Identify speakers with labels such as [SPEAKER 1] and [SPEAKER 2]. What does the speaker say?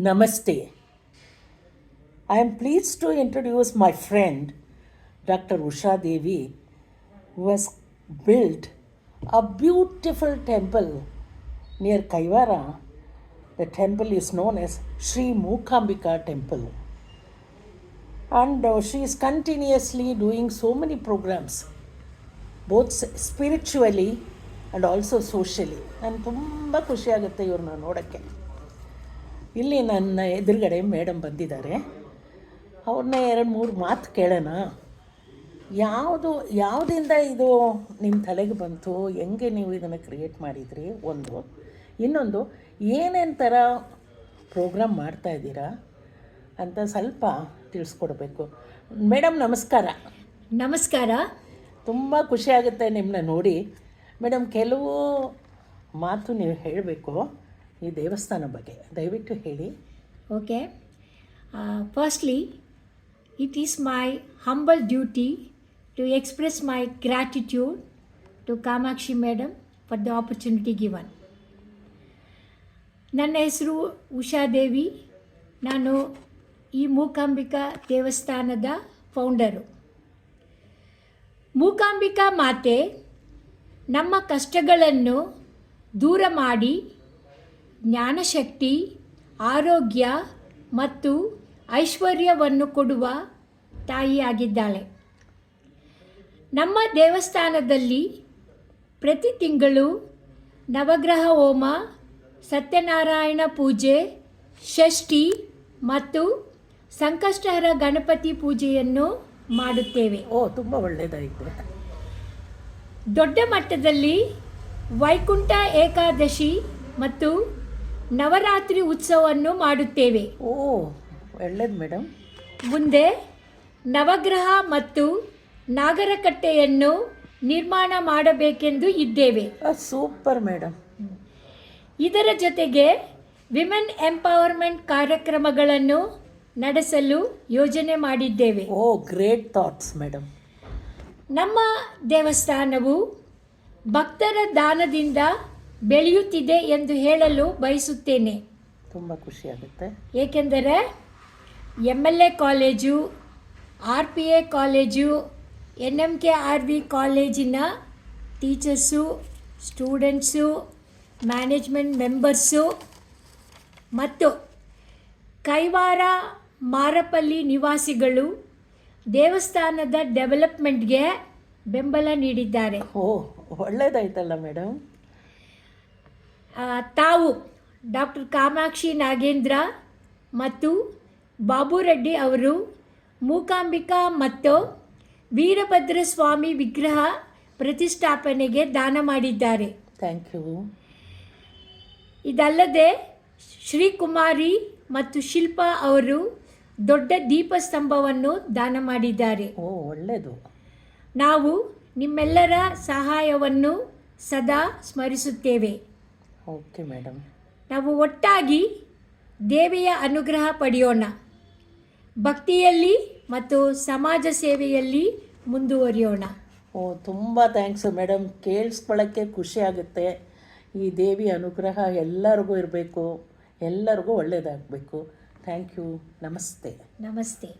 [SPEAKER 1] Namaste. I am pleased to introduce my friend Dr. Usha Devi, who has built a beautiful temple near Kaivara. The temple is known as Sri Mookambika Temple. And she is continuously doing so many programs, both spiritually and also socially. ನಾನು ತುಂಬ ಖುಷಿಯಾಗುತ್ತೆ ಇವ್ರನ್ನ ನೋಡೋಕ್ಕೆ. ಇಲ್ಲಿ ನನ್ನ ಎದುರುಗಡೆ madam ಬಂದಿದ್ದಾರೆ. ಅವ್ರನ್ನ 2-3 ಮಾತು ಕೇಳೋಣ. ಯಾವುದಿಂದ ಇದು ನಿಮ್ಮ ತಲೆಗೆ ಬಂತು, ಹೆಂಗೆ ನೀವು ಇದನ್ನು ಕ್ರಿಯೇಟ್ ಮಾಡಿದ್ರಿ, ಒಂದು. ಇನ್ನೊಂದು, ಏನೇನು ಥರ ಪ್ರೋಗ್ರಾಮ್ ಮಾಡ್ತಾಯಿದ್ದೀರಾ ಅಂತ ಸ್ವಲ್ಪ ತಿಳಿಸ್ಕೊಡ್ಬೇಕು. ಮೇಡಮ್ ನಮಸ್ಕಾರ.
[SPEAKER 2] ನಮಸ್ಕಾರ.
[SPEAKER 1] ತುಂಬ ಖುಷಿಯಾಗುತ್ತೆ ನಿಮ್ಮನ್ನ ನೋಡಿ. ಮೇಡಮ್, ಕೆಲವು ಮಾತು ನೀವು ಹೇಳಬೇಕು ಈ ದೇವಸ್ಥಾನ ಬಗ್ಗೆ, ದಯವಿಟ್ಟು ಹೇಳಿ.
[SPEAKER 2] Okay. Firstly, it is my humble duty to express my gratitude to Kamakshi madam for the opportunity given. ನನ್ನ ಹೆಸರು ಉಷಾದೇವಿ. ನಾನು ಈ ಮೂಕಾಂಬಿಕಾ ದೇವಸ್ಥಾನದ ಫೌಂಡರು. ಮೂಕಾಂಬಿಕಾ ಮಾತೆ ನಮ್ಮ ಕಷ್ಟಗಳನ್ನು ದೂರ ಮಾಡಿ ಜ್ಞಾನಶಕ್ತಿ, ಆರೋಗ್ಯ ಮತ್ತು ಐಶ್ವರ್ಯವನ್ನು ಕೊಡುವ ತಾಯಿಯಾಗಿದ್ದಾಳೆ. ನಮ್ಮ ದೇವಸ್ಥಾನದಲ್ಲಿ ಪ್ರತಿ ತಿಂಗಳು ನವಗ್ರಹ ಹೋಮ, ಸತ್ಯನಾರಾಯಣ ಪೂಜೆ, ಷಷ್ಠಿ ಮತ್ತು ಸಂಕಷ್ಟಹರ ಗಣಪತಿ ಪೂಜೆಯನ್ನು ಮಾಡುತ್ತೇವೆ.
[SPEAKER 1] ತುಂಬ ಒಳ್ಳೆಯದಾಯಿತು.
[SPEAKER 2] ದೊಡ್ಡ ಮಟ್ಟದಲ್ಲಿ ವೈಕುಂಠ ಏಕಾದಶಿ ಮತ್ತು ನವರಾತ್ರಿ ಉತ್ಸವವನ್ನು ಮಾಡುತ್ತೇವೆ.
[SPEAKER 1] ಒಳ್ಳೆಯದು ಮೇಡಮ್.
[SPEAKER 2] ಮುಂದೆ ನವಗ್ರಹ ಮತ್ತು ನಾಗರಕಟ್ಟೆಯನ್ನು ನಿರ್ಮಾಣ ಮಾಡಬೇಕೆಂದು ಇದ್ದೇವೆ.
[SPEAKER 1] Super madam.
[SPEAKER 2] ಇದರ ಜೊತೆಗೆ ವಿಮೆನ್ ಎಂಪವರ್ಮೆಂಟ್ ಕಾರ್ಯಕ್ರಮಗಳನ್ನು ನಡೆಸಲು ಯೋಜನೆ ಮಾಡಿದ್ದೇವೆ.
[SPEAKER 1] Great thoughts madam.
[SPEAKER 2] ನಮ್ಮ ದೇವಸ್ಥಾನವು ಭಕ್ತರ ದಾನದಿಂದ ಬೆಳೆಯುತ್ತಿದೆ ಎಂದು ಹೇಳಲು ಬಯಸುತ್ತೇನೆ.
[SPEAKER 1] ತುಂಬ ಖುಷಿಯಾಗುತ್ತೆ.
[SPEAKER 2] ಏಕೆಂದರೆ MLA college, RPA college, NMKRV ಕಾಲೇಜಿನ ಟೀಚರ್ಸು, ಸ್ಟೂಡೆಂಟ್ಸು, ಮ್ಯಾನೇಜ್ಮೆಂಟ್ ಮೆಂಬರ್ಸು ಮತ್ತು ಕೈವಾರ ಮಾರಪಲ್ಲಿ ನಿವಾಸಿಗಳು ದೇವಸ್ಥಾನದ ಡೆವಲಪ್ಮೆಂಟ್ಗೆ ಬೆಂಬಲ ನೀಡಿದ್ದಾರೆ.
[SPEAKER 1] ಒಳ್ಳೆಯದಾಯ್ತಲ್ಲ ಮೇಡಮ್.
[SPEAKER 2] ತಾವು ಡಾಕ್ಟರ್ ಕಾಮಾಕ್ಷಿ ನಾಗೇಂದ್ರ ಮತ್ತು ಬಾಬು ರೆಡ್ಡಿ ಅವರು ಮೂಕಾಂಬಿಕಾ ಮತ್ತು ವೀರಭದ್ರ ಸ್ವಾಮಿ ವಿಗ್ರಹ ಪ್ರತಿಷ್ಠಾಪನೆಗೆ ದಾನ ಮಾಡಿದ್ದಾರೆ.
[SPEAKER 1] Thank you.
[SPEAKER 2] ಇದಲ್ಲದೆ ಶ್ರೀಕುಮಾರಿ ಮತ್ತು ಶಿಲ್ಪಾ ಅವರು ದೊಡ್ಡ ದೀಪಸ್ತಂಭವನ್ನು ದಾನ ಮಾಡಿದ್ದಾರೆ.
[SPEAKER 1] ಒಳ್ಳೆಯದು.
[SPEAKER 2] ನಾವು ನಿಮ್ಮೆಲ್ಲರ ಸಹಾಯವನ್ನು ಸದಾ ಸ್ಮರಿಸುತ್ತೇವೆ.
[SPEAKER 1] Okay madam.
[SPEAKER 2] ನಾವು ಒಟ್ಟಾಗಿ ದೇವಿಯ ಅನುಗ್ರಹ ಪಡೆಯೋಣ. ಭಕ್ತಿಯಲ್ಲಿ ಮತ್ತು ಸಮಾಜ ಸೇವೆಯಲ್ಲಿ ಮುಂದುವರಿಯೋಣ.
[SPEAKER 1] ತುಂಬ ಥ್ಯಾಂಕ್ಸ್ ಮೇಡಮ್. ಕೇಳಿಸ್ಕೊಳ್ಳೋಕ್ಕೆ ಖುಷಿ ಆಗುತ್ತೆ. ಈ ದೇವಿ ಅನುಗ್ರಹ ಎಲ್ಲರಿಗೂ ಇರಬೇಕು, ಎಲ್ಲರಿಗೂ ಒಳ್ಳೆಯದಾಗಬೇಕು. Thank you. ನಮಸ್ತೆ.
[SPEAKER 2] ನಮಸ್ತೆ.